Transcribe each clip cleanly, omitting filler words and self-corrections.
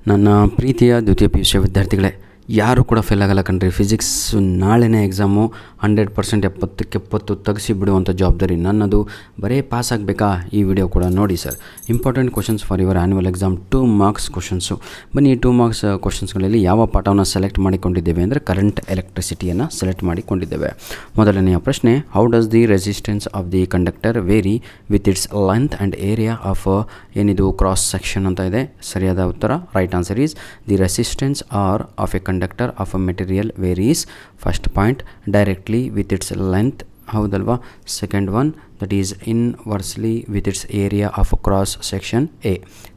ನನ್ನ ಪ್ರೀತಿಯ ದ್ವಿತೀಯ ಪಿ ಯು ಸಿ ವಿದ್ಯಾರ್ಥಿಗಳೇ, ಯಾರೂ ಕೂಡ ಫೇಲ್ ಆಗಲ್ಲ ಕಣ್ರಿ. ಫಿಸಿಕ್ಸ್ ನಾಳೆನೇ ಎಕ್ಸಾಮು 100% 70ಕ್ಕೆ 70 ತೆಗೆಸಿ ಬಿಡುವಂಥ ಜವಾಬ್ದಾರಿ ನನ್ನದು. ಬರೀ ಪಾಸ್ ಆಗಬೇಕಾ? ಈ ವಿಡಿಯೋ ಕೂಡ ನೋಡಿ sir. Important questions for your annual exam 2 marks questions. ಬನ್ನಿ, 2 ಮಾರ್ಕ್ಸ್ ಕ್ವಶನ್ಸ್ಗಳಲ್ಲಿ ಯಾವ ಪಾಠವನ್ನು ಸೆಲೆಕ್ಟ್ ಮಾಡಿಕೊಂಡಿದ್ದೇವೆ ಅಂದರೆ ಕರೆಂಟ್ ಎಲೆಕ್ಟ್ರಿಸಿಟಿಯನ್ನು ಸೆಲೆಕ್ಟ್ ಮಾಡಿಕೊಂಡಿದ್ದೇವೆ. ಮೊದಲನೆಯ ಪ್ರಶ್ನೆ, how does the resistance of the conductor vary with its length and area of ಏನಿದು ಕ್ರಾಸ್ ಸೆಕ್ಷನ್ ಅಂತ ಇದೆ. ಸರಿಯಾದ ಉತ್ತರ right answer is the resistance R of a conductor of a material varies. First point, directly with its length. ಹೌದಲ್ವಾ? Second one, that is inversely with its area of a cross section A.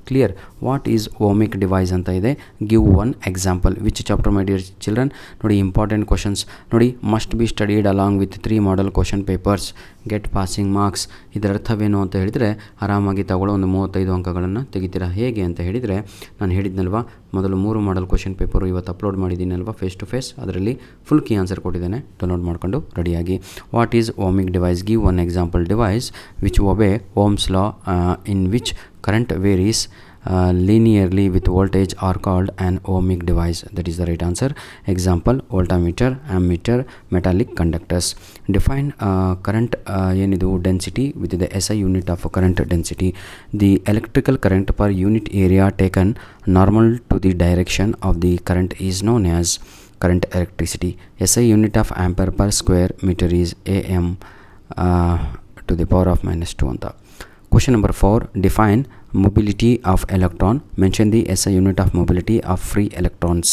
Clear? What is ohmic device ಅಂತ ಇದೆ. Give one example. Which chapter my dear children? ನೋಡಿ, important questions ನೋಡಿ. Must be studied along with 3 model question papers. Get passing marks. ಇದರ ಅರ್ಥವೇನು ಅಂತ ಹೇಳಿದರೆ, ಆರಾಮಾಗಿ ತಗೊಳ್ಳೋ ಒಂದು 35 ಅಂಕಗಳನ್ನು ತೆಗಿತೀರಾ. ಹೇಗೆ ಅಂತ ಹೇಳಿದರೆ, ನಾನು ಹೇಳಿದ್ನಲ್ವಾ, ಮೊದಲು 3 ಮಾಡೆಲ್ ಕ್ವಶನ್ ಪೇಪರು ಇವತ್ತು ಅಪ್ಲೋಡ್ ಮಾಡಿದ್ದೀನಲ್ವಾ, ಫೇಸ್ ಟು ಫೇಸ್. ಅದರಲ್ಲಿ ಫುಲ್ ಕೀ ಆನ್ಸರ್ ಕೊಟ್ಟಿದ್ದೇನೆ. ಡೌನ್ಲೋಡ್ ಮಾಡಿಕೊಂಡು ರೆಡಿಯಾಗಿ. What is ohmic device? Give one example. Device which obey Ohm's law in which current varies linearly with voltage are called an ohmic device. That is the right answer. Example, voltmeter, ammeter, metallic conductors. Define current ಏನಿದು density with the SI unit of current density. The electrical current per unit area taken normal to the direction of the current is known as current electricity. SI unit of ampere per square meter is am to the power of -2 ಅಂತ. Question number 4, define mobility of electron. Mention the SI unit of mobility of free electrons.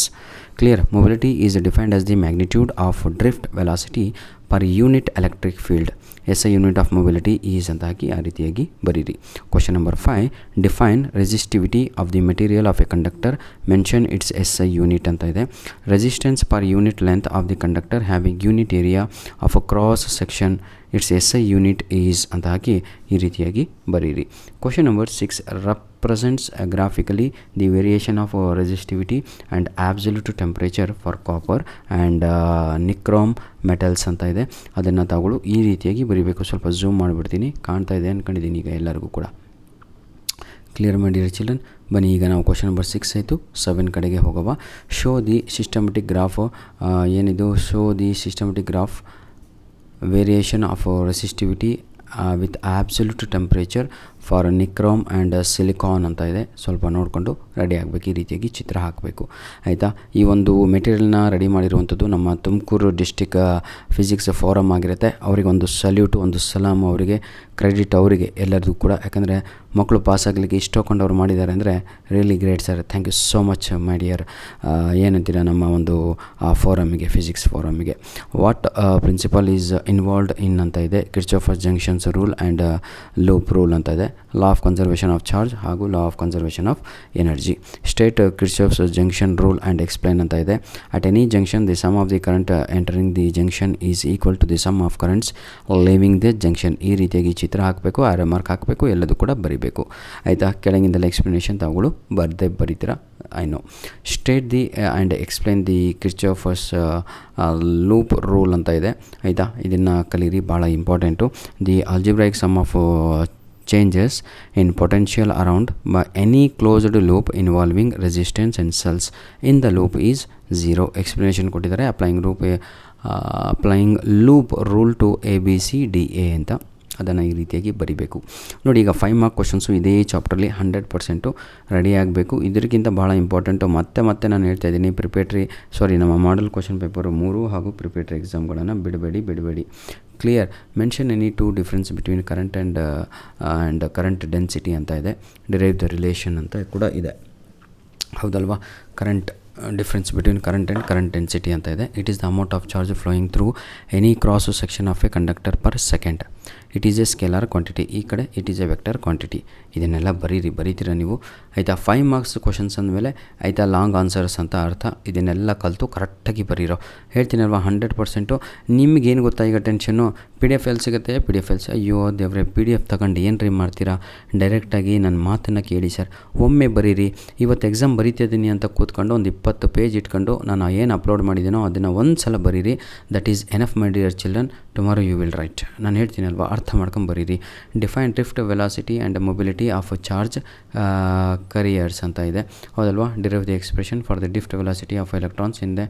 Clear? Mobility is defined as the magnitude of drift velocity per unit electric field. SI unit of mobility is ಅಂತ ಹಾಕಿ ಆ ರೀತಿಯಾಗಿ ಬರೀರಿ. Question number 5, define resistivity of the material of a conductor. Mention its SI unit ಅಂತ ಇದೆ. Resistance per unit length of the conductor having unit area of a cross section. Its SI unit is ಅಂತ ಹಾಕಿ ಈ ರೀತಿಯಾಗಿ ಬರೀರಿ. Question number 6, represents graphically the variation of resistivity and absolute temperature for copper and nichrome metals ಅಂತ ಇದೆ. ಅದನ್ನು ತಗೊಳ್ಳು ಈ ರೀತಿಯಾಗಿ ಬರೀಬೇಕು. ಸ್ವಲ್ಪ ಝೂಮ್ ಮಾಡಿಬಿಡ್ತೀನಿ, ಕಾಣ್ತಾ ಇದೆ ಅಂದ್ಕೊಂಡಿದ್ದೀನಿ ಈಗ ಎಲ್ಲರಿಗೂ ಕೂಡ. Clear my dear children? ಬನ್ನಿ, ಈಗ ನಾವು ಕ್ವಶನ್ ನಂಬರ್ 6 ಆಯಿತು, 7 ಕಡೆಗೆ ಹೋಗವ. Show the systematic graph. ಏನಿದು? Show the systematic graph variation of resistivity with absolute temperature for nichrome and silicon ಅಂತ ಇದೆ. ಸ್ವಲ್ಪ ನೋಡಿಕೊಂಡು ರೆಡಿ ಆಗಬೇಕು. ಈ ರೀತಿಯಾಗಿ ಚಿತ್ರ ಹಾಕಬೇಕು, ಆಯಿತಾ? ಈ ಒಂದು ಮೆಟೀರಿಯಲ್ನ ರೆಡಿ ಮಾಡಿರುವಂಥದ್ದು ನಮ್ಮ ತುಮಕೂರು ಡಿಸ್ಟಿಕ್ ಫಿಸಿಕ್ಸ್ ಫೋರಮ್ ಆಗಿರುತ್ತೆ. ಅವರಿಗೆ ಒಂದು ಸಲ್ಯೂಟು, ಒಂದು ಸಲಾಮ್, ಅವರಿಗೆ ಕ್ರೆಡಿಟ್, ಅವರಿಗೆ ಎಲ್ಲರಿಗೂ ಕೂಡ. ಯಾಕಂದರೆ ಮಕ್ಕಳು ಪಾಸಾಗಲಿಕ್ಕೆ ಇಷ್ಟೊಂದು ಅವ್ರು ಮಾಡಿದ್ದಾರೆ ಅಂದರೆ really great sir. Thank you so much my dear. ಏನಂತೀರ ನಮ್ಮ ಒಂದು ಫೋರಮಿಗೆ, ಫಿಸಿಕ್ಸ್ ಫೋರಮಿಗೆ. What principle is involved in ಅಂತ ಇದೆ. Kirchhoff junctions rule and loop rule ಅಂತ ಇದೆ. Law of conservation of charge ಹಾಗೂ law of conservation of energy. State Kirchhoff's junction rule and explain ಅಂತ ಇದೆ. At any junction the sum of the current entering the junction is equal to the sum of currents living the junction. ಈ ರೀತಿಯಾಗಿ ಚಿತ್ರ ಹಾಕಬೇಕು, R mark ಹಾಕಬೇಕು, ಎಲ್ಲದೂ ಕೂಡ ಬರೀಬೇಕು, ಆಯಿತಾ? ಕೆಳಗಿಂದೆಲ್ಲ ಎಕ್ಸ್ಪ್ಲನೇಷನ್ ತಗೊಳ್ಳು, ಬರೀತೀರಾ, I know. State the and explain the Kirchhoff's loop rule ಅಂತ ಇದೆ, ಆಯಿತಾ? ಇದನ್ನು ಕಲೀರಿ, ಭಾಳ important. The algebraic sum of changes in potential around by any closed loop involving resistance and cells in the loop is 0. explanation ಕೊಟ್ಟಿದ್ದಾರೆ. applying loop rule to ABCDA ಅಂತ, ಅದನ್ನು ಈ ರೀತಿಯಾಗಿ ಬರಿಬೇಕು. ನೋಡಿ, ಈಗ 5 ಮಾರ್ಕ್ ಕ್ವಶನ್ಸು ಇದೇ ಚಾಪ್ಟರ್ಲಿ 100% ರೆಡಿ ಆಗಬೇಕು. ಇದಕ್ಕಿಂತ ಭಾಳ ಇಂಪಾರ್ಟೆಂಟು ಮತ್ತೆ ನಾನು ಹೇಳ್ತಾ ಇದ್ದೀನಿ, ನಮ್ಮ ಮಾಡಲ್ ಕ್ವಶನ್ ಪೇಪರು 3 ಹಾಗೂ ಪ್ರಿಪೇಟ್ರಿ ಎಕ್ಸಾಮ್ಗಳನ್ನು ಬಿಡಬೇಡಿ. Clear? Mention any 2 difference between current and current density ಅಂತ ಇದೆ. ಡಿರೈವ್ ದ ರಿಲೇಷನ್ ಅಂತ ಕೂಡ ಇದೆ, ಹೌದಲ್ವಾ? Current difference between current and current density ಅಂತ ಇದೆ. It is the amount of charge flowing through any cross section of A conductor per second. It is A scalar quantity. ಈ ಕಡೆ it is A vector quantity. ಇದನ್ನೆಲ್ಲ ಬರೀತೀರಾ ನೀವು, ಆಯಿತಾ? 5 marks questions ಅಂದಮೇಲೆ, ಆಯಿತಾ, long answers ಅಂತ ಅರ್ಥ. ಇದನ್ನೆಲ್ಲ ಕಲಿತು ಕರೆಕ್ಟಾಗಿ ಬರೀರೋ. ಹೇಳ್ತೀನಲ್ವ, 100%. ನಿಮಗೇನು ಗೊತ್ತಾ ಈಗ ಟೆನ್ಷನ್ನು? ಪಿ ಡಿ ಎಫ್ ಎಲ್ಲಿ ಸಿಗುತ್ತೆ, ಪಿ ಡಿ ಎಫ್ ಎಲ್ಲಿ ಅಯ್ಯೋ ದೇವ್ರೆ, ಪಿ ಡಿ ಎಫ್ ತಗೊಂಡು ಏನು ರೀ ಮಾಡ್ತೀರಾ, ಡೈರೆಕ್ಟಾಗಿ ನನ್ನ ಮಾತನ್ನು ಕೇಳಿ ಸರ್. ಒಮ್ಮೆ ಬರೀರಿ. ಇವತ್ತು ಎಕ್ಸಾಮ್ ಬರೀತಿದ್ದೀನಿ ಅಂತ ಕೂತ್ಕೊಂಡು ಒಂದು 20 ಪೇಜ್ ಇಟ್ಕೊಂಡು ನಾನು ಏನು ಅಪ್ಲೋಡ್ ಮಾಡಿದ್ದೀನೋ ಅದನ್ನು ಒಂದು ಸಲ ಬರೀರಿ. That is enough my dear children. Tomorrow you will write. ನಾನು ಹೇಳ್ತೀನಿ ಅಲ್ವಾ, ಅರ್ಥ ಮಾಡ್ಕೊಂಡು ಬರೀರಿ. Define drift velocity and mobility of charge carriers ಅಂತ ಇದೆ, ಹೌದಲ್ವಾ. Derive the expression for the drift velocity of electrons in the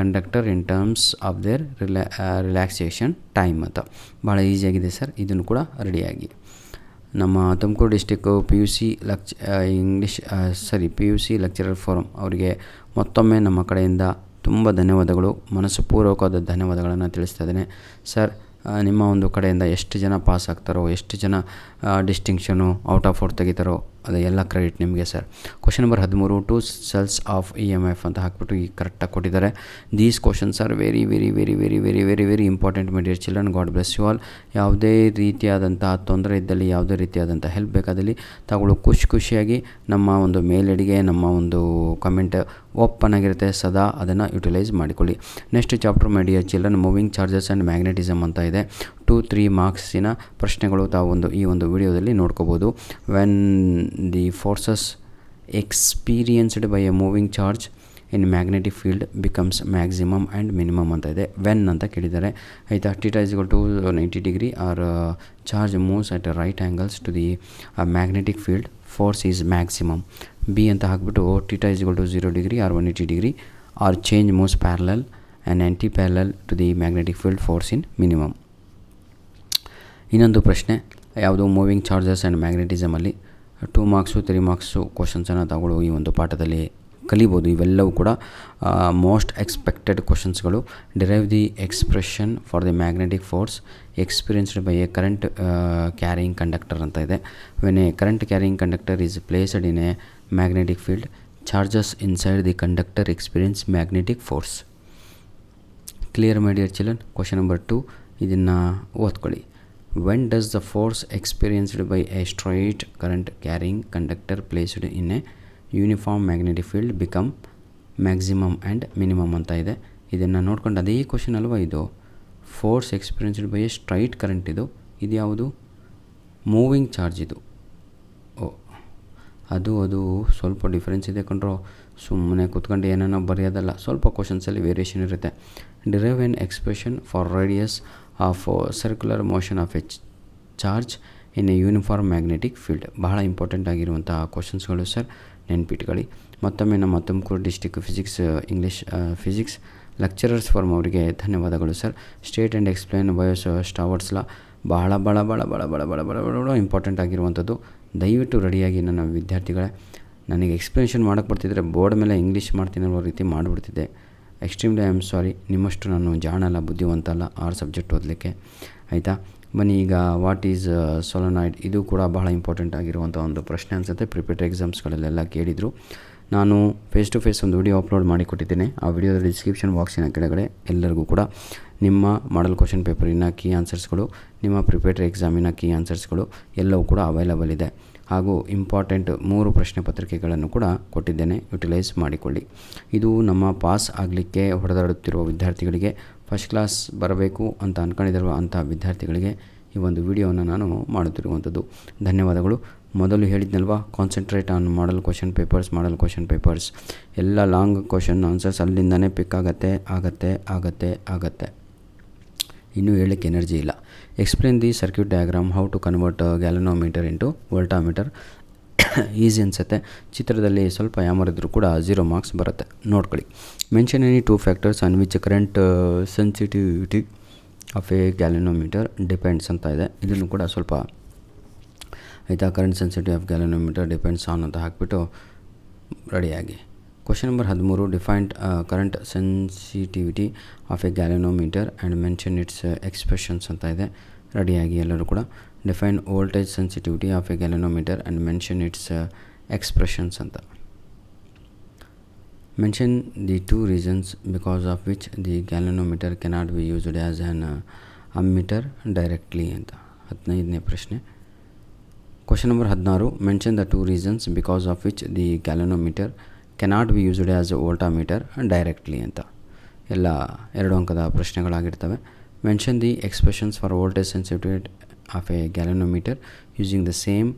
conductor in terms of their relaxation time ಅಂತ. ಭಾಳ ಈಸಿಯಾಗಿದೆ ಸರ್, ಇದನ್ನು ಕೂಡ ರೆಡಿಯಾಗಿ. ನಮ್ಮ Tumakuru district P U C lecturer forum ಅವರಿಗೆ ಮತ್ತೊಮ್ಮೆ ನಮ್ಮ ಕಡೆಯಿಂದ ತುಂಬ ಧನ್ಯವಾದಗಳು, ಮನಸ್ಸುಪೂರ್ವಕವಾದ ಧನ್ಯವಾದಗಳನ್ನು ತಿಳಿಸ್ತಾ ಇದ್ದೇನೆ. ಸರ್, ನಿಮ್ಮ ಒಂದು ಕಡೆಯಿಂದ ಎಷ್ಟು ಜನ ಪಾಸ್ ಆಗ್ತಾರೋ, ಎಷ್ಟು ಜನ ಡಿಸ್ಟಿಂಕ್ಷನು ಔಟ್ ಆಫ್ 4 ತೆಗಿತಾರೋ ಅದು ಎಲ್ಲ ಕ್ರೆಡಿಟ್ ನಿಮಗೆ sir. Question number 13, 2 cells of EMF ಅಂತ ಹಾಕ್ಬಿಟ್ಟು ಈಗ ಕರೆಕ್ಟಾಗಿ ಕೊಟ್ಟಿದ್ದಾರೆ. These questions are very very very very very very very important my dear children. God bless you all. ಯಾವುದೇ ರೀತಿಯಾದಂಥ ತೊಂದರೆ ಇದ್ದಲ್ಲಿ, ಯಾವುದೇ ರೀತಿಯಾದಂಥ ಹೆಲ್ಪ್ ಬೇಕಾದಲ್ಲಿ ತಗೊಳ್ಳು. ಖುಷಿಯಾಗಿ ನಮ್ಮ ಒಂದು ಮೇಲ್ ಐಡಿಗೆ ನಮ್ಮ ಒಂದು ಕಮೆಂಟ್ ಓಪನ್ ಆಗಿರುತ್ತೆ, ಸದಾ ಅದನ್ನು ಯುಟಿಲೈಸ್ ಮಾಡಿಕೊಳ್ಳಿ. Next chapter my dear children, moving charges and magnetism ಅಂತ ಇದೆ. 2-3 ಮಾರ್ಕ್ಸಿನ ಪ್ರಶ್ನೆಗಳು ತಾವು ಈ ಒಂದು ವಿಡಿಯೋದಲ್ಲಿ ನೋಡ್ಕೋಬೋದು. When the forces experienced by a moving charge in magnetic field becomes maximum and minimum ಅಂತ ಇದೆ. ವೆನ್ ಅಂತ ಕೇಳಿದ್ದಾರೆ, ಆಯಿತಾ. θ = 90 degree or charge moves at right angles to the magnetic field, force is maximum. B ಅಂತ ಹಾಕ್ಬಿಟ್ಟು θ = 0 degree or 180 degree or change moves parallel and anti parallel to the magnetic field, force in minimum. ಇನ್ನೊಂದು ಪ್ರಶ್ನೆ ಯಾವುದು, moving charges and ಮ್ಯಾಗ್ನೆಟಿಸಮಲ್ಲಿ 2 marks 3 marks ಕ್ವಶನ್ಸನ್ನು ತಗೊಳ್ಳೋ ಈ ಒಂದು ಪಾಠದಲ್ಲಿ ಕಲಿಬೋದು. ಇವೆಲ್ಲವೂ ಕೂಡ ಮೋಸ್ಟ್ ಎಕ್ಸ್ಪೆಕ್ಟೆಡ್ ಕ್ವಶನ್ಸ್ಗಳು. Derive the expression for the magnetic force experienced by a current carrying conductor ಅಂತ ಇದೆ. When a current carrying conductor is placed in a magnetic field, charges inside the conductor experience magnetic force. Clear my dear children. Question number 2 ಇದನ್ನು ಓದ್ಕೊಳ್ಳಿ. When does the force experienced by a straight current carrying conductor placed in a uniform magnetic field become maximum and minimum ಅಂತ ಇದೆ. ಇದನ್ನು ನೋಡ್ಕೊಂಡು ಅದೇ question ಅಲ್ವಾ ಇದು. Force experienced by A straight current, ಇದು ಯಾವುದು, ಮೂವಿಂಗ್ ಚಾರ್ಜ್ ಇದು. ಅದು ಸ್ವಲ್ಪ ಡಿಫ್ರೆನ್ಸ್ ಇದೆ ಕಣ್ರೋ. ಸುಮ್ಮನೆ ಕೂತ್ಕೊಂಡು ಏನೇನೋ ಬರೆಯೋದಲ್ಲ, ಸ್ವಲ್ಪ ಕ್ವಶನ್ಸಲ್ಲಿ ವೇರಿಯೇಷನ್ ಇರುತ್ತೆ. Derive an expression for radius of circular motion of a charge in a uniform magnetic field. ಬಹಳ ಇಂಪಾರ್ಟೆಂಟ್ ಆಗಿರುವಂಥ ಕ್ವಶನ್ಸ್ಗಳು ಸರ್, ನೆನ್ಪಿಟ್ಕೊಳ್ಳಿ. ಮತ್ತೊಮ್ಮೆ ನಮ್ಮ Tumakuru district physics lecturers forum ಅವರಿಗೆ ಧನ್ಯವಾದಗಳು sir. State and explain Biot Savart's law ಬಹಳ ಇಂಪಾರ್ಟೆಂಟ್ ಆಗಿರುವಂಥದ್ದು. ದಯವಿಟ್ಟು ರೆಡಿಯಾಗಿ ನನ್ನ ವಿದ್ಯಾರ್ಥಿಗಳೇ. ನನಗೆ ಎಕ್ಸ್ಪ್ಲನೇಷನ್ ಮಾಡೋಕ್ಕೆ ಬರ್ತಿದ್ರೆ ಬೋರ್ಡ್ ಮೇಲೆ ಇಂಗ್ಲೀಷ್ ಮಾಡ್ತೀನಿ ಅನ್ನೋ ರೀತಿ ಮಾಡಿಬಿಡ್ತಿದ್ದೆ. Extremely I am sorry. ನಿಮ್ಮಷ್ಟು ನಾನು ಜಾಣಲ್ಲ, ಬುದ್ಧಿವಂತ ಅಲ್ಲ 6 ಸಬ್ಜೆಕ್ಟ್ ಓದಲಿಕ್ಕೆ, ಆಯಿತಾ. ಬನ್ನಿ ಈಗ ವಾಟ್ ಈಸ್ ಸೊಲೊನಾಯ್ಡ್, ಇದು ಕೂಡ ಬಹಳ ಇಂಪಾರ್ಟೆಂಟ್ ಆಗಿರುವಂಥ ಒಂದು ಪ್ರಶ್ನೆ ಅನಿಸುತ್ತೆ. ಪ್ರಿಪೇರ್ಡ್ ಎಕ್ಸಾಮ್ಸ್ಗಳಲ್ಲೆಲ್ಲ ಕೇಳಿದರು. ನಾನು ಫೇಸ್ ಟು ಫೇಸ್ ಒಂದು ವಿಡಿಯೋ ಅಪ್ಲೋಡ್ ಮಾಡಿಕೊಟ್ಟಿದ್ದೇನೆ. ಆ ವಿಡಿಯೋದ ಡಿಸ್ಕ್ರಿಪ್ಷನ್ ಬಾಕ್ಸಿನ ಕೆಳಗಡೆ ಎಲ್ಲರಿಗೂ ಕೂಡ ನಿಮ್ಮ ಮಾಡಲ್ ಕ್ವಶನ್ ಪೇಪರಿನ ಕೀ ಆನ್ಸರ್ಸ್ಗಳು, ನಿಮ್ಮ ಪ್ರಿಪೇರ್ಡ್ ಎಕ್ಸಾಮಿನ ಕೀ ಆನ್ಸರ್ಸ್ಗಳು ಎಲ್ಲವೂ ಕೂಡ ಅವೈಲಬಲ್ ಇದೆ. ಹಾಗೂ ಇಂಪಾರ್ಟೆಂಟ್ 3 ಪ್ರಶ್ನೆ ಪತ್ರಿಕೆಗಳನ್ನು ಕೂಡ ಕೊಟ್ಟಿದ್ದೇನೆ, ಯುಟಿಲೈಸ್ ಮಾಡಿಕೊಳ್ಳಿ. ಇದು ನಮ್ಮ ಪಾಸ್ ಆಗಲಿಕ್ಕೆ ಹೊಡೆದಾಡುತ್ತಿರುವ ವಿದ್ಯಾರ್ಥಿಗಳಿಗೆ, ಫಸ್ಟ್ ಕ್ಲಾಸ್ ಬರಬೇಕು ಅಂತ ಅಂದ್ಕೊಂಡಿರುವ ಅಂಥ ವಿದ್ಯಾರ್ಥಿಗಳಿಗೆ ಈ ಒಂದು ವಿಡಿಯೋವನ್ನು ನಾನು ಮಾಡುತ್ತಿರುವಂಥದ್ದು. ಧನ್ಯವಾದಗಳು. ಮೊದಲು ಹೇಳಿದ್ನಲ್ವಾ, concentrate on model question papers ಎಲ್ಲ ಲಾಂಗ್ ಕ್ವಶನ್ ಆನ್ಸರ್ಸ್ ಅಲ್ಲಿಂದನೇ ಪಿಕ್ ಆಗತ್ತೆ. ಇನ್ನೂ ಹೇಳಕ್ಕೆ ಎನರ್ಜಿ ಇಲ್ಲ. Explain the circuit diagram, how to convert galvanometer into voltmeter. Easy ಅನಿಸುತ್ತೆ. ಚಿತ್ರದಲ್ಲಿ ಸ್ವಲ್ಪ ಯಾಮರಿದ್ರೂ ಕೂಡ 0 ಮಾರ್ಕ್ಸ್ ಬರುತ್ತೆ, ನೋಡ್ಕೊಳ್ಳಿ. Mention any 2 factors on which current sensitivity of a galvanometer depends ಅಂತ ಇದೆ. ಇದನ್ನು ಕೂಡ ಸ್ವಲ್ಪ ಆಯಿತಾ. Current sensitive of galvanometer depends on ಅಂತ ಹಾಕಿಬಿಟ್ಟು ರೆಡಿಯಾಗಿ. Question number 13, defined current sensitivity of a galvanometer and mention its expressions ಅಂತ ಇದೆ. ರೆಡಿಯಾಗಿ ಎಲ್ಲರೂ ಕೂಡ. Define voltage sensitivity of a galvanometer and mention its expressions ಅಂತ. Mention the 2 reasons because of which the galvanometer cannot be used as an ammeter directly ಅಂತ. 15ನೇ ಪ್ರಶ್ನೆ. Question number 16, mention the 2 reasons because of which the galvanometer cannot be used as voltmeter directly ಅಂತ. ಎಲ್ಲ 2 ಅಂಕದ ಪ್ರಶ್ನೆಗಳಾಗಿರ್ತವೆ. Mention the expressions for voltage sensitivity of a galvanometer using the same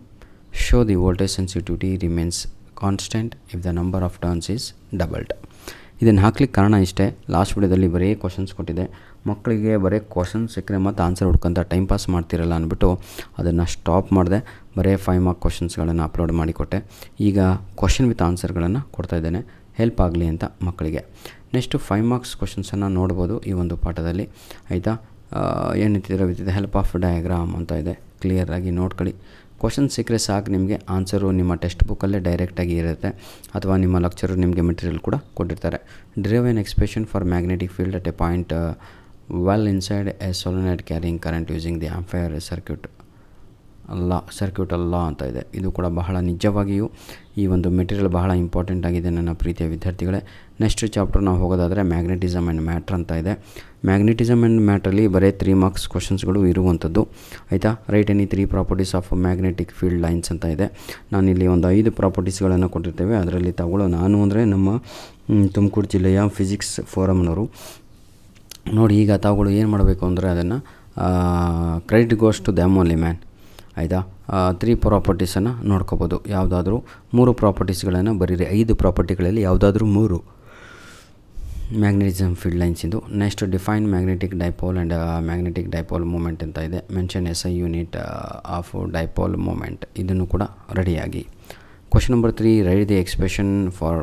show the voltage sensitivity remains constant if the number of turns is doubled. ಇದನ್ನು ಹಾಕ್ಲಿಕ್ಕೆ ಕಾರಣ ಇಷ್ಟೇ, last ವಿಡಿಯೋದಲ್ಲಿ ಬರೀ ಕ್ವಶನ್ಸ್ ಕೊಟ್ಟಿದೆ, ಮಕ್ಕಳಿಗೆ ಬರೀ ಕ್ವಶನ್ಸ್ ಸಿಕ್ಕರೆ ಮತ್ತು ಆನ್ಸರ್ ಹುಡ್ಕೊಂತ ಟೈಮ್ ಪಾಸ್ ಮಾಡ್ತಿರಲ್ಲ ಅಂದ್ಬಿಟ್ಟು ಅದನ್ನು ಸ್ಟಾಪ್ ಮಾಡಿದೆ. ಬರೀ 5 ಮಾರ್ಕ್ ಕ್ವಶನ್ಸ್ಗಳನ್ನು ಅಪ್ಲೋಡ್ ಮಾಡಿಕೊಟ್ಟೆ. ಈಗ ಕ್ವಶನ್ ವಿತ್ ಆನ್ಸರ್ಗಳನ್ನು ಕೊಡ್ತಾಯಿದ್ದೇನೆ, ಹೆಲ್ಪ್ ಆಗಲಿ ಅಂತ ಮಕ್ಕಳಿಗೆ. ನೆಕ್ಸ್ಟು 5 ಮಾರ್ಕ್ಸ್ ಕ್ವಶನ್ಸನ್ನು ನೋಡ್ಬೋದು ಈ ಒಂದು ಪಾಠದಲ್ಲಿ, ಆಯಿತಾ. ಏನಿತ್ತಿದ್ರೆ with the help of diagram ಅಂತ ಇದೆ, ಕ್ಲಿಯರಾಗಿ ನೋಡ್ಕೊಳ್ಳಿ. ಕ್ವಶನ್ ಸಿಕ್ಕರೆ ಸಾಕು, ನಿಮಗೆ ಆನ್ಸರು ನಿಮ್ಮ ಟೆಕ್ಸ್ಟ್ ಬುಕ್ಕಲ್ಲೇ ಡೈರೆಕ್ಟಾಗಿ ಇರುತ್ತೆ, ಅಥವಾ ನಿಮ್ಮ ಲೆಕ್ಚರರ್ ನಿಮಗೆ ಮೆಟೀರಿಯಲ್ ಕೂಡ ಕೊಟ್ಟಿರ್ತಾರೆ. Derive an expression for magnetic field at a point well inside a solenoid carrying current using the Ampere circuit ಅಲ್ಲ ಅಂತ ಇದೆ. ಇದು ಕೂಡ ಬಹಳ ನಿಜವಾಗಿಯೂ ಈ ಒಂದು ಮೆಟೀರಿಯಲ್ ಬಹಳ ಇಂಪಾರ್ಟೆಂಟ್ ಆಗಿದೆ ನನ್ನ ಪ್ರೀತಿಯ ವಿದ್ಯಾರ್ಥಿಗಳೇ. ನೆಕ್ಸ್ಟ್ ಚಾಪ್ಟರ್ ನಾವು ಹೋಗೋದಾದರೆ ಮ್ಯಾಗ್ನೆಟಿಸಮ್ ಆ್ಯಂಡ್ ಮ್ಯಾಟ್ರ್ ಅಂತ ಇದೆ. ಮ್ಯಾಗ್ನೆಟಿಸಮ್ ಆ್ಯಂಡ್ ಮ್ಯಾಟ್ರಲ್ಲಿ ಬರೀ 3 ಮಾರ್ಕ್ಸ್ ಕ್ವಶನ್ಸ್ಗಳು ಇರುವಂಥದ್ದು, ಆಯಿತಾ. Right any 3 properties of magnetic field lines ಅಂತ ಇದೆ. ನಾನಿಲ್ಲಿ ಒಂದು 5 ಪ್ರಾಪರ್ಟೀಸ್ಗಳನ್ನು ಕೊಟ್ಟಿರ್ತೇವೆ, ಅದರಲ್ಲಿ ತಗೊಳ್ಳೋ ನಾನು ಅಂದರೆ ನಮ್ಮ ತುಮಕೂರು ಜಿಲ್ಲೆಯ ಫಿಸಿಕ್ಸ್ ಫೋರಮ್ನವರು ನೋಡಿ. ಈಗ ತಾವುಗಳು ಏನು ಮಾಡಬೇಕು ಅಂದರೆ ಅದನ್ನು credit goes to them only man, ಆಯಿತಾ. 3 ಪ್ರಾಪರ್ಟೀಸನ್ನು ನೋಡ್ಕೋಬೋದು. ಯಾವುದಾದ್ರೂ 3 ಪ್ರಾಪರ್ಟೀಸ್ಗಳನ್ನು ಬರೀರಿ. 5 ಪ್ರಾಪರ್ಟಿಗಳಲ್ಲಿ ಯಾವುದಾದ್ರೂ 3 ಮ್ಯಾಗ್ನೆಟಿಸಮ್ ಫೀಲ್ಡ್ ಲೈನ್ಸಿಂದು. Next define magnetic dipole and magnetic dipole moment ಅಂತ ಇದೆ. Mention SI unit of dipole moment, ಇದನ್ನು ಕೂಡ ರೆಡಿಯಾಗಿ. Question number 3, write the expression for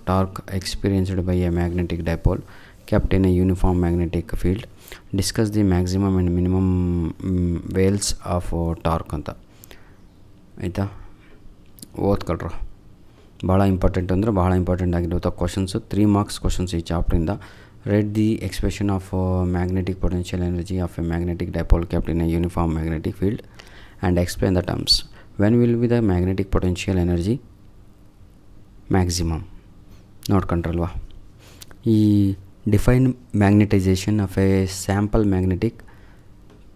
torque experienced by a magnetic dipole kept in a uniform magnetic field. Discuss the maximum and minimum waves of torque ಅಂತ, ಆಯಿತಾ. ಓದ್ಕೊಳ್ರ, ಭಾಳ important ಅಂದರೆ ಭಾಳ important ಆಗಿರುವಂಥ questions. 3 marks questions ಈ ಚಾಪ್ಟ್ರಿಂದ. Write the expression of magnetic potential energy of a magnetic dipole kept in a uniform magnetic field and explain the terms. When will be the magnetic potential energy maximum? ನೋಡ್ಕೊಂಡ್ರಲ್ವಾ. ಈ define magnetization of a sample magnetic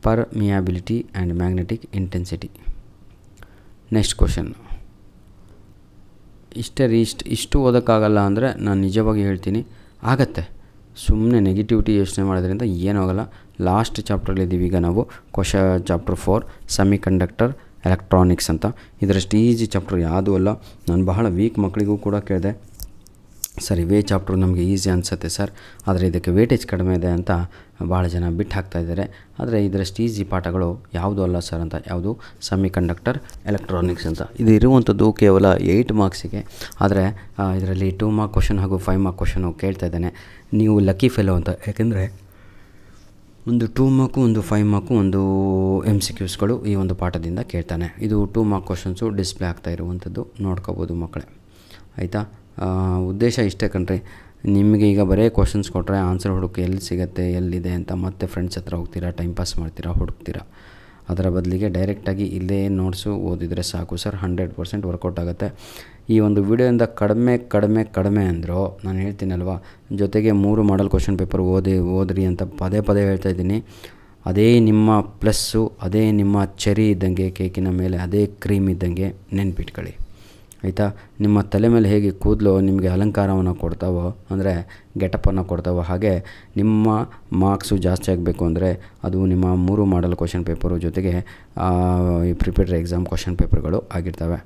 permeability and magnetic intensity. Next question. ಇಷ್ಟು ಓದೋಕ್ಕಾಗಲ್ಲ ಅಂದರೆ ನಾನು ನಿಜವಾಗಿ ಹೇಳ್ತೀನಿ, ಆಗತ್ತೆ. ಸುಮ್ಮನೆ ನೆಗೆಟಿವಿಟಿ ಯೋಚನೆ ಮಾಡೋದ್ರಿಂದ ಏನೂ ಆಗೋಲ್ಲ. ಲಾಸ್ಟ್ ಚಾಪ್ಟ್ರಲ್ಲಿದ್ದೀವಿ ಈಗ ನಾವು. ಚಾಪ್ಟರ್ 4 ಸೆಮಿ ಕಂಡಕ್ಟರ್ ಎಲೆಕ್ಟ್ರಾನಿಕ್ಸ್ ಅಂತ. ಇದರಷ್ಟು ಈಸಿ ಚಾಪ್ಟರ್ ಯಾವುದೂ ಅಲ್ಲ. ನಾನು ಬಹಳ ವೀಕ್ ಮಕ್ಕಳಿಗೂ ಕೂಡ ಕೇಳಿದೆ, ಸರ್ ಇವೇ ಚಾಪ್ಟ್ರು ನಮಗೆ ಈಸಿ ಅನಿಸುತ್ತೆ ಸರ್, ಆದರೆ ಇದಕ್ಕೆ ವೇಟೇಜ್ ಕಡಿಮೆ ಇದೆ ಅಂತ ಭಾಳ ಜನ ಬಿಟ್ಟು ಹಾಕ್ತಾಯಿದ್ದಾರೆ. ಆದರೆ ಇದರಷ್ಟು ಈಸಿ ಪಾಠಗಳು ಯಾವುದೂ ಅಲ್ಲ ಸರ್ ಅಂತ. ಯಾವುದು? ಸೆಮಿ ಕಂಡಕ್ಟರ್ ಎಲೆಕ್ಟ್ರಾನಿಕ್ಸ್ ಅಂತ. ಇದು ಇರುವಂಥದ್ದು ಕೇವಲ 8 ಮಾರ್ಕ್ಸಿಗೆ. ಆದರೆ ಇದರಲ್ಲಿ 2 ಮಾರ್ಕ್ ಕ್ವಶನ್ ಹಾಗೂ 5 ಮಾರ್ಕ್ ಕ್ವಶನು ಕೇಳ್ತಾ ಇದ್ದಾನೆ. ನೀವು ಲಕ್ಕಿ ಫೆಲೋ ಅಂತ, ಯಾಕೆಂದರೆ ಒಂದು 2 ಮಾರ್ಕು, ಒಂದು 5 ಮಾರ್ಕು, ಒಂದು MCQಸ್ಗಳು ಈ ಒಂದು ಪಾಠದಿಂದ ಕೇಳ್ತಾನೆ. ಇದು 2 ಮಾರ್ಕ್ ಕ್ವಶನ್ಸು ಡಿಸ್ಪ್ಲೇ ಆಗ್ತಾ ಇರುವಂಥದ್ದು, ನೋಡ್ಕೋಬೋದು ಮಕ್ಕಳೇ, ಆಯಿತಾ. ಉದ್ದೇಶ ಇಷ್ಟೇ ಕಣ್ರಿ, ನಿಮಗೆ ಈಗ ಬರೀ ಕ್ವಶನ್ಸ್ ಕೊಟ್ಟರೆ ಆನ್ಸರ್ ಹುಡುಕಿ ಎಲ್ಲಿ ಸಿಗುತ್ತೆ ಎಲ್ಲಿದೆ ಅಂತ ಮತ್ತೆ ಫ್ರೆಂಡ್ಸ್ ಹತ್ರ ಹೋಗ್ತೀರಾ, ಟೈಮ್ ಪಾಸ್ ಮಾಡ್ತೀರಾ, ಹುಡುಕ್ತೀರಾ. ಅದರ ಬದಲಿಗೆ ಡೈರೆಕ್ಟಾಗಿ ಇಲ್ಲೇ ನೋಟ್ಸು ಓದಿದರೆ ಸಾಕು ಸರ್, 100% ವರ್ಕೌಟ್ ಆಗುತ್ತೆ. ಈ ಒಂದು ವಿಡಿಯೋಯಿಂದ ಕಡಿಮೆ ಅಂದರೂ ನಾನು ಹೇಳ್ತೀನಲ್ವ, ಜೊತೆಗೆ 3 ಮಾಡಲ್ ಕ್ವಶನ್ ಪೇಪರ್ ಓದ್ರಿ ಅಂತ ಪದೇ ಹೇಳ್ತಾ ಇದ್ದೀನಿ. ಅದೇ ನಿಮ್ಮ ಪ್ಲಸ್ಸು, ಅದೇ ನಿಮ್ಮ ಚೆರಿ ಇದ್ದಂಗೆ, ಕೇಕಿನ ಮೇಲೆ ಅದೇ ಕ್ರೀಮ್ ಇದ್ದಂಗೆ ನೆನ್ಪಿಟ್ಕೊಳ್ಳಿ, ಆಯಿತಾ. ನಿಮ್ಮ ತಲೆ ಮೇಲೆ ಹೇಗೆ ಕೂದಲು ನಿಮಗೆ ಅಲಂಕಾರವನ್ನು ಕೊಡ್ತಾವೋ, ಅಂದರೆ ಗೆಟಪನ್ನು ಕೊಡ್ತಾವೋ, ಹಾಗೆ ನಿಮ್ಮ ಮಾರ್ಕ್ಸು ಜಾಸ್ತಿ ಆಗಬೇಕು ಅಂದರೆ ಅದು ನಿಮ್ಮ 3 ಮಾಡಲ್ ಕ್ವಶನ್ ಪೇಪರು ಜೊತೆಗೆ ಈ ಪ್ರಿಪೇರ್ಡ್ ಎಕ್ಸಾಮ್ ಕ್ವಶನ್ ಪೇಪರ್ಗಳು ಆಗಿರ್ತವೆ.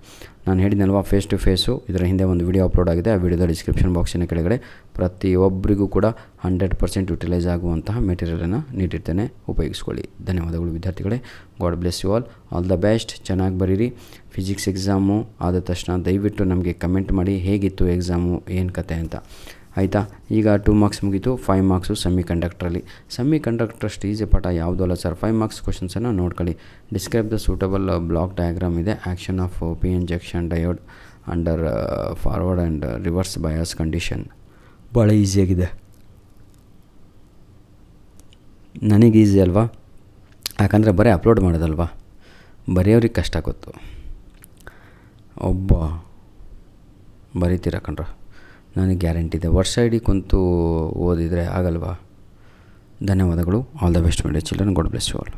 ನಾನು ಹೇಳಿದ್ನಲ್ವ, ಫೇಸ್ ಟು ಫೇಸು ಇದರ ಹಿಂದೆ ಒಂದು ವಿಡಿಯೋ ಅಪ್ಲೋಡ್ ಆಗಿದೆ. ಆ ವಿಡಿಯೋದ ಡಿಸ್ಕ್ರಿಪ್ಷನ್ ಬಾಕ್ಸಿನ ಕೆಳಗಡೆ ಪ್ರತಿಯೊಬ್ಬರಿಗೂ ಕೂಡ 100% ಯುಟಿಲೈಸ್ ಆಗುವಂತಹ ಮೆಟೀರಿಯಲನ್ನು ನೀಡಿರ್ತೇನೆ, ಉಪಯೋಗಿಸ್ಕೊಳ್ಳಿ. ಧನ್ಯವಾದಗಳು ವಿದ್ಯಾರ್ಥಿಗಳೇ. God bless you all the best. ಚೆನ್ನಾಗಿ ಬರೀರಿ. ಫಿಸಿಕ್ಸ್ ಎಕ್ಸಾಮು ಆದ ತಕ್ಷಣ ದಯವಿಟ್ಟು ನಮಗೆ ಕಮೆಂಟ್ ಮಾಡಿ ಹೇಗಿತ್ತು ಎಕ್ಸಾಮು, ಏನು ಕತೆ ಅಂತ, ಆಯಿತಾ. ಈಗ 2 ಮಾರ್ಕ್ಸ್ ಮುಗೀತು. 5 ಮಾರ್ಕ್ಸು ಸೆಮಿ ಕಂಡಕ್ಟರ್ ಅಷ್ಟು ಈಸಿ ಪಾಠ ಯಾವುದೂ ಅಲ್ಲ ಸರ್. 5 ಮಾರ್ಕ್ಸ್ ಕ್ವಶನ್ಸನ್ನು ನೋಡ್ಕೊಳ್ಳಿ. Describe the suitable block diagram ಇದೆ. Action of PN junction diode under forward and reverse bias condition. ಭಾಳ ಈಸಿಯಾಗಿದೆ, ನನಗೆ ಈಸಿ ಅಲ್ವಾ, ಯಾಕಂದರೆ ಬರೀ ಅಪ್ಲೋಡ್ ಮಾಡೋದಲ್ವಾ, ಬರೆಯೋರಿಗೆ ಕಷ್ಟ ಗೊತ್ತು. ಬರೀತೀರ ಕಣ್ರ, ನನಗೆ ಗ್ಯಾರಂಟಿ ಇದೆ. ವರ್ಷ ಇಡೀ ಕುಂತು ಓದಿದರೆ ಆಗಲ್ವಾ. ಧನ್ಯವಾದಗಳು. All the best my dear children. God bless you all.